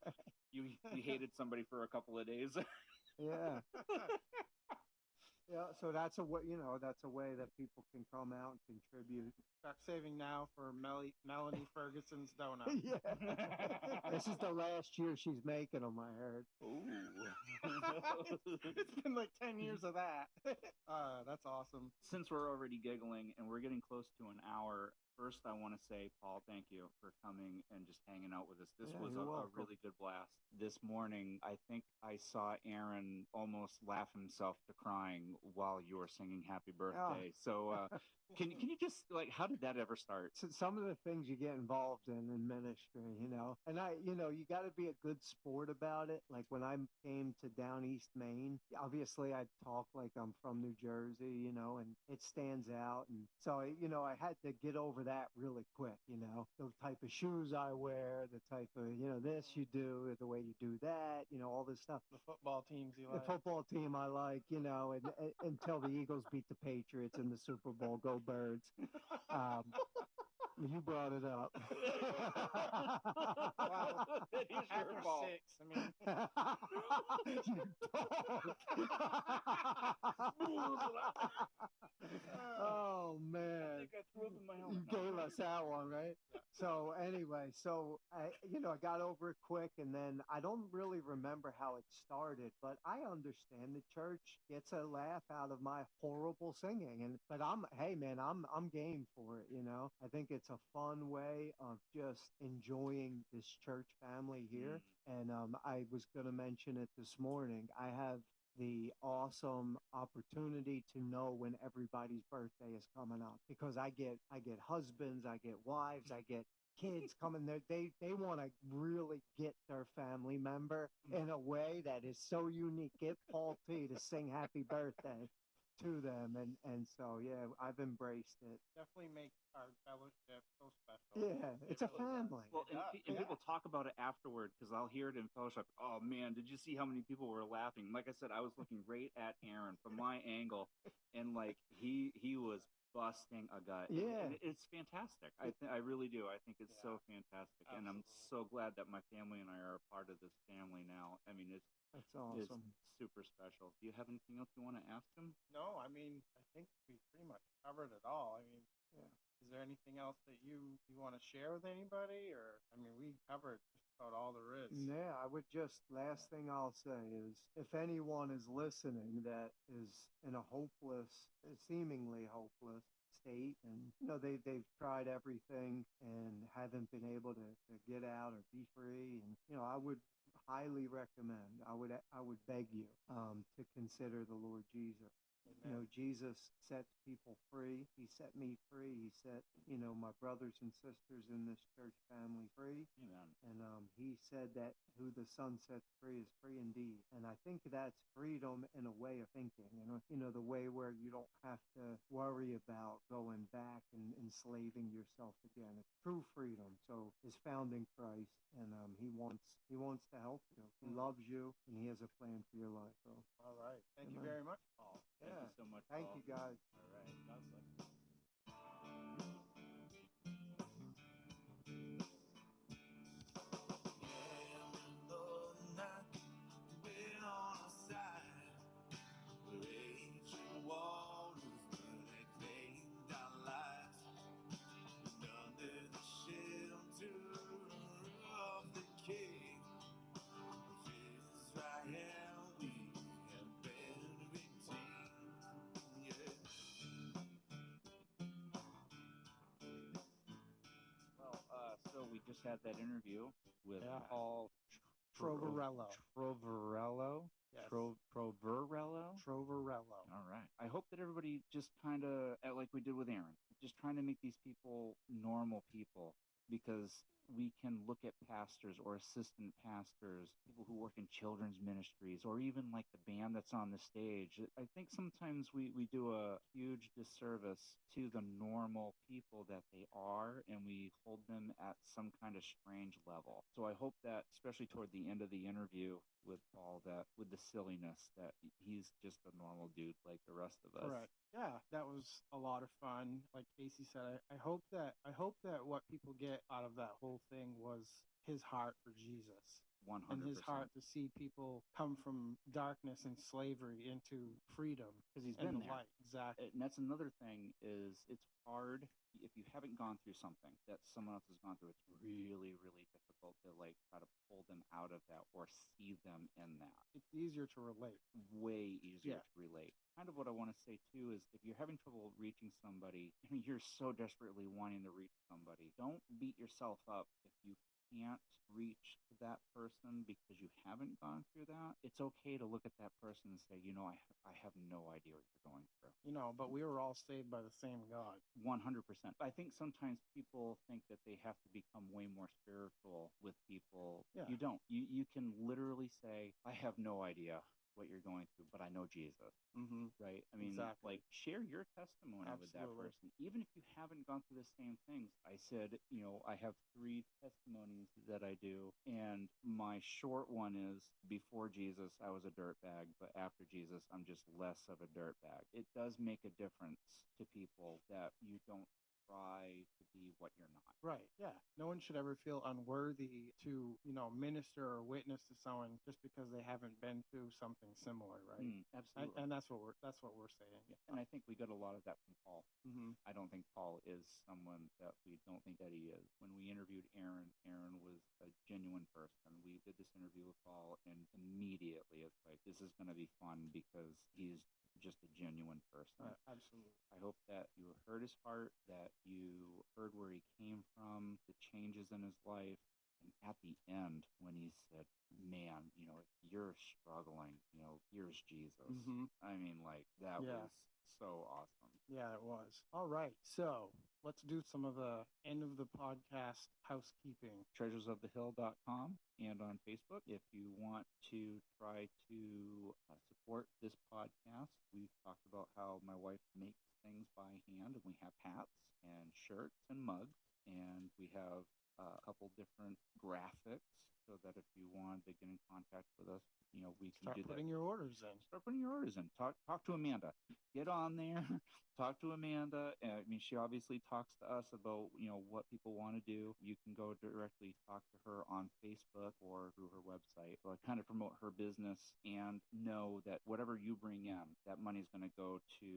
You hated somebody for a couple of days. Yeah. Yeah, so that's a way, you know, that's a way that people can come out and contribute. Start saving now for Melanie Ferguson's donut. Yeah. This is the last year she's making them, I heard. Ooh. It's been like 10 years of that. That's awesome. Since we're already giggling and we're getting close to an hour, first I want to say, Paul, thank you for coming and just hanging out with us. This was a really good blast. This morning, I think I saw Aaron almost laugh himself to crying while you were singing Happy Birthday. So can you just, like, how did that ever start? So some of the things you get involved in ministry, you know, and you got to be a good sport about it. Like when I came to Down East Maine, obviously I talk like I'm from New Jersey, you know, and it stands out. And so, you know, I had to get over that really quick, you know, the type of shoes I wear, the type of, you know, this you do, the way you do that, you know, all this stuff. The football teams you like. The football team I like, you know, and until the Eagles beat the Patriots in the Super Bowl, go Birds. You brought it up. Wow. It is your After fault. 6, I mean. Oh man. I think I threw up in my helmet. You gave us that one, right? So anyway, I got over it quick, and then I don't really remember how it started, but I understand the church gets a laugh out of my horrible singing, but I'm game for it, you know. I think it's a fun way of just enjoying this church family here, and I was going to mention it this morning. I have the awesome opportunity to know when everybody's birthday is coming up, because I get husbands, I get wives, I get kids coming there. They want to really get their family member in a way that is so unique. Get Paul T to sing happy birthday to them, and so yeah, I've embraced it. Definitely makes our fellowship so special. Yeah, it's a family. Well, and people talk about it afterward, because I'll hear it in fellowship. Oh man, did you see how many people were laughing? Like I said, I was looking right at Aaron from my angle, and like he was busting a gut. Yeah, and it's fantastic. I really do. I think it's so fantastic, Absolutely. and I'm so glad that my family and I are a part of this family now. I mean, it's awesome. It's super special. Do you have anything else you want to ask him? No, I mean, I think we pretty much covered it all. I mean, Yeah. Is there anything else that you want to share with anybody? Or, I mean, we covered just about all there is. Yeah, I would just, last thing I'll say is if anyone is listening that is in a hopeless, seemingly hopeless state, and they've tried everything and haven't been able to get out or be free, and I would highly recommend, I would beg you to consider the Lord Jesus. Jesus sets people free. He set me free. He set, my brothers and sisters in this church family free. Amen. And he said that who the Son sets free is free indeed. And I think that's freedom in a way of thinking, the way where you don't have to worry about going back and enslaving yourself again. It's true freedom. So is found in Christ, and he wants to help you. He loves you, and he has a plan for your life. So, all right. Thank you Amen. very much, Paul. Thank you so much, Thank Paul. you, guys. All right. God bless you. So we just had that interview with Paul Trovarello. Trovarello? Yes. Trovarello? Trovarello. All right. I hope that everybody just kind of, like we did with Aaron, just trying to make these people normal people, because we can look at pastors or assistant pastors, people who work in children's ministries, or even like the band that's on the stage. I think sometimes we do a huge disservice to the normal people that they are, and we hold them at some kind of strange level. So I hope that, especially toward the end of the interview with Paul, that with the silliness, that he's just a normal dude like the rest of us. Correct. Yeah, that was a lot of fun. Like Casey said, I hope that what people get out of that whole thing was his heart for Jesus. 100%. And his heart to see people come from darkness and slavery into freedom. Because he's and been the there. light. Exactly. And that's another thing, is it's hard if you haven't gone through something that someone else has gone through. It's really, really difficult to like try to pull them out of that or see them in that. It's easier to relate. Way easier Yeah. to relate. Kind of what I want to say too is, if you're having trouble reaching somebody, I mean, you're so desperately wanting to reach somebody, don't beat yourself up if you can't reach that person because you haven't gone through that. It's okay to look at that person and say, I have no idea what you're going through. But we were all saved by the same God. 100%. I think sometimes people think that they have to become way more spiritual with people. Yeah. You don't. You can literally say, I have no idea what you're going through, but I know Jesus. Mm-hmm. Right? I mean, Exactly. like, share your testimony with that Absolutely. person. Even if you haven't gone through the same things. I said, I have 3 testimonies that I do, and my short one is, before Jesus, I was a dirtbag, but after Jesus, I'm just less of a dirtbag. It does make a difference to people that you don't try to be what you're not. Right. Yeah. No one should ever feel unworthy to, minister or witness to someone just because they haven't been through something similar, right? Absolutely. And that's what we're saying. Yeah. And I think we got a lot of that from Paul. Mm-hmm. I don't think Paul is someone that we don't think that he is. When we interviewed Aaron was a genuine person. We did this interview with Paul, and immediately it's like, this is going to be fun because he's just a genuine person. Absolutely. I hope that you heard his heart, that you heard where he came from, the changes in his life. And at the end, when he said, man, you're struggling, here's Jesus. Mm-hmm. I mean, like, that was so awesome. Yeah, it was. All right. So let's do some of the end of the podcast housekeeping. treasuresofthehill.com and on Facebook. If you want to try to support this podcast, we've talked about how my wife makes things by hand, and we have hats and shirts and mugs, and we have a couple different graphics so that if you wanted to get in contact with us, we can Start do that. putting your orders in. Start putting your orders in. Talk to Amanda. Get on there. Talk to Amanda. I mean, she obviously talks to us about, what people want to do. You can go directly talk to her on Facebook or through her website. So I kind of promote her business and know that whatever you bring in, that money's going to go to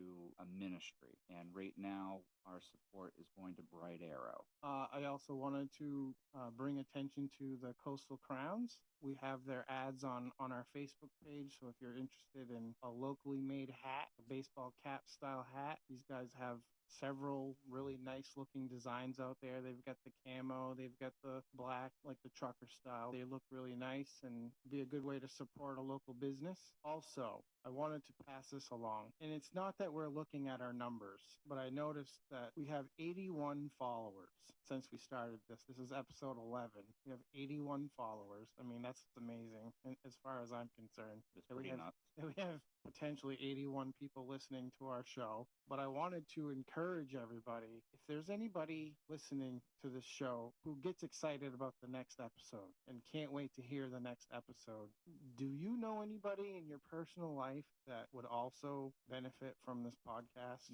a ministry. And right now, our support is going to Bright Arrow. I also wanted to bring attention to the Coastal Crowns. We have their ads on our Facebook page. So if you're interested in a locally made hat, a baseball cap style hat, these guys have several really nice looking designs out there. They've got the camo, they've got the black, like the trucker style. They look really nice and be a good way to support a local business. Also, I wanted to pass this along. And it's not that we're looking at our numbers, but I noticed that we have 81 followers since we started this. This is episode 11. We have 81 followers. I mean, that's amazing as far as I'm concerned. It's pretty nuts. We have potentially 81 people listening to our show, but I wanted to encourage everybody, if there's anybody listening to this show who gets excited about the next episode and can't wait to hear the next episode, do you know anybody in your personal life that would also benefit from this podcast?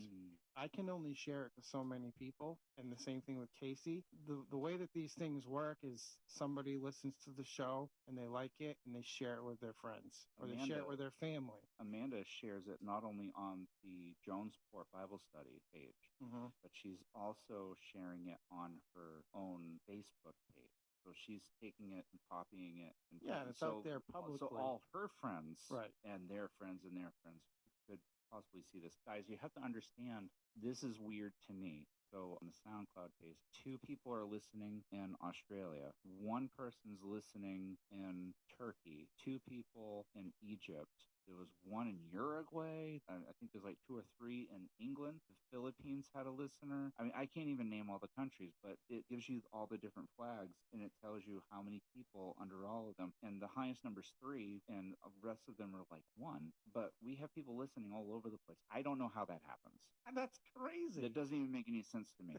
I can only share it to so many people, and the same thing with Casey. The way that these things work is somebody listens to the show and they like it and they share it with their friends or they share it with their family. Amanda shares it not only on the Jonesport Bible Study page, but she's also sharing it on her own Facebook page. So she's taking it and copying it. And it's out there publicly. So all her friends Right. and their friends could possibly see this. Guys, you have to understand, this is weird to me. So on the SoundCloud page, 2 people are listening in Australia. 1 person's listening in Turkey. 2 people in Egypt. There was 1 in Uruguay. I think there's like 2 or 3 in England. The Philippines had a listener. I mean, I can't even name all the countries, but it gives you all the different flags, and it tells you how many people under all of them. And the highest number's 3, and the rest of them are like 1. But we have people listening all over the place. I don't know how that happens. That's crazy. That doesn't even make any sense to me.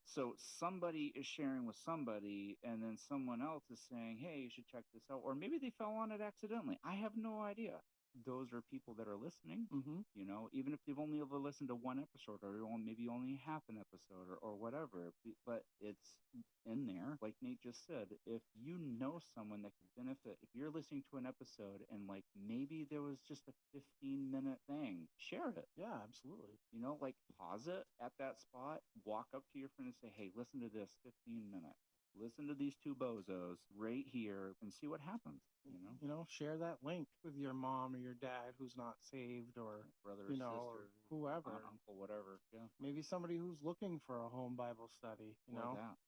So somebody is sharing with somebody, and then someone else is saying, hey, you should check this out. Or maybe they fell on it accidentally. I have no idea. Those are people that are listening, even if they've only ever listened to 1 episode or maybe only half an episode or whatever, but it's in there. Like Nate just said, if you know someone that could benefit, if you're listening to an episode and like maybe there was just a 15-minute thing, share it. Yeah, absolutely. Like pause it at that spot, walk up to your friend and say, hey, listen to this 15 minutes. Listen to these 2 bozos right here and see what happens. Share that link with your mom or your dad who's not saved, or brother, or sister, or whoever, aunt, uncle, whatever. Yeah. Maybe somebody who's looking for a home Bible study.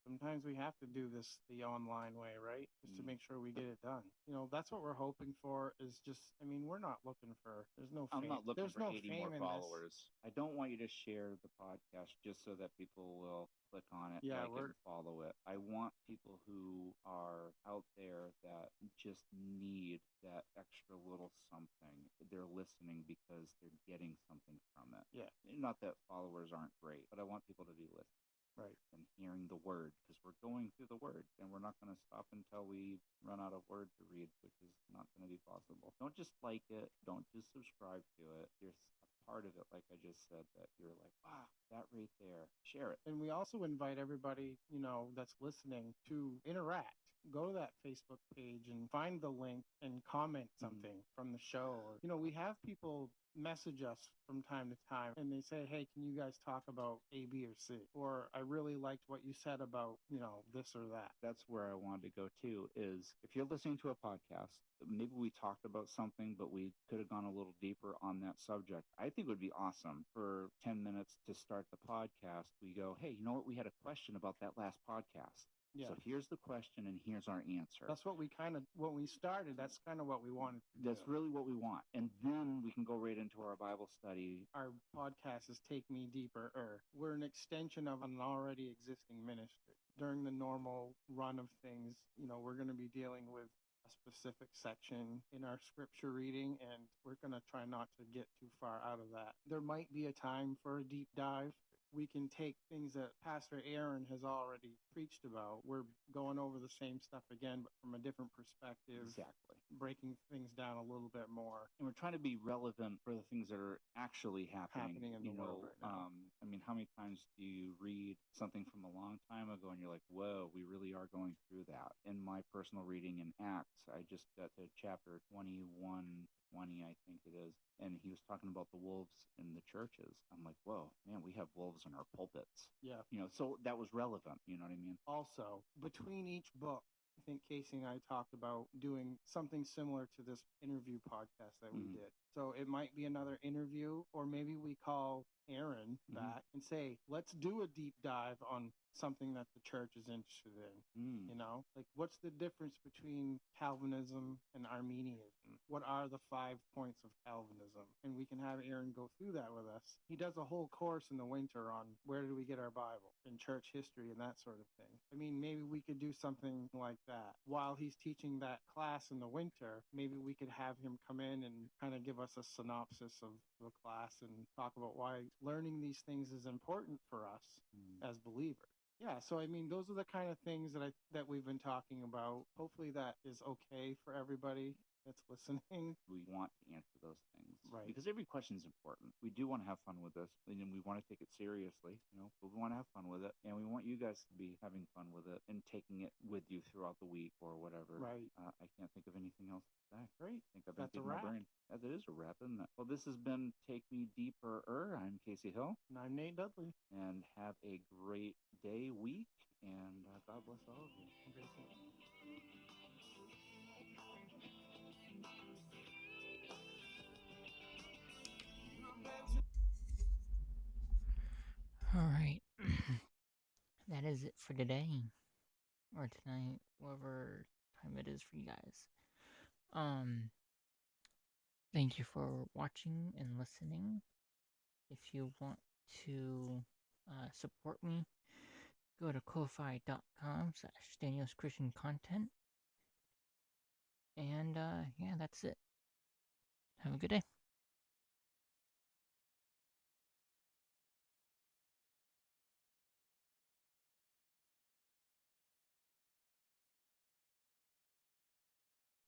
Sometimes we have to do this the online way, right? Just to make sure we get it done. That's what we're hoping for. Is just, we're not looking for. There's no. I'm not looking for 80 fame more followers. I don't want you to share the podcast just so that people will click on it, like it, and follow it. I want people who are out there that just need that extra little something. They're listening because they're getting something from it. Yeah. Not that followers aren't great, but I want people to be listening. Right. And hearing the word, because we're going through the word, and we're not going to stop until we run out of word to read, which is not going to be possible. Don't just like it. Don't just subscribe to it. There's a part of it, like I just said, that you're like, wow, that right there. Share it. And we also invite everybody, that's listening to interact. Go to that Facebook page and find the link and comment something from the show. Or, we have people message us from time to time and they say, hey, can you guys talk about A, B, or C? Or I really liked what you said about, this or that. That's where I wanted to go too, is if you're listening to a podcast, maybe we talked about something, but we could have gone a little deeper on that subject. I think it would be awesome for 10 minutes to start the podcast. We go, hey, you know what? We had a question about that last podcast. Yeah. So here's the question and here's our answer. That's what we when we started, that's kind of what we wanted to do. That's really what we want. And then we can go right into our Bible study. Our podcast is Take Me Deeper. We're an extension of an already existing ministry. During the normal run of things, we're going to be dealing with a specific section in our scripture reading, and we're going to try not to get too far out of that. There might be a time for a deep dive. we can take things that Pastor Aaron has already preached about. We're going over the same stuff again, but from a different perspective. Exactly. Breaking things down a little bit more. And we're trying to be relevant for the things that are actually happening in the world right now. I mean, how many times do you read something from a long time ago and you're like, whoa, we really are going through that? In my personal reading in Acts, I just got to chapter 21:20, I think it is, and he was talking about the wolves in the churches. I'm like, whoa, man, we have wolves in our pulpits. Yeah. So that was relevant, you know what I mean? Also, between each book, I think Casey and I talked about doing something similar to this interview podcast that we did. So it might be another interview, or maybe we call Aaron back and say, let's do a deep dive on something that the church is interested in. You know, like what's the difference between Calvinism and Arminianism? What are the 5 points of Calvinism? And we can have Aaron go through that with us. He does a whole course in the winter on where do we get our Bible and church history and that sort of thing. I mean, maybe we could do something like that. While he's teaching that class in the winter, maybe we could have him come in and kind of give us a synopsis of the class and talk about why learning these things is important for us as believers. Yeah, so I mean, those are the kind of things that we've been talking about. Hopefully that is okay for everybody that's listening. We want to answer those things. Right. Because every question is important. We do want to have fun with this, and we want to take it seriously, but we want to have fun with it, and we want you guys to be having fun with it and taking it with you throughout the week or whatever. Right. I can't think of anything else to say. Great. I think I've That's a emptied my wrap. brain. That is a wrap, isn't it? Well, this has been Take Me Deeper. I'm Casey Hill. And I'm Nate Dudley. And have a great day, week, and God bless all of you. All right. That is it for today. Or tonight, whatever time it is for you guys. Thank you for watching and listening. If you want to support me, go to ko-fi.com/DanielsChristianContent. And yeah, that's it. Have a good day.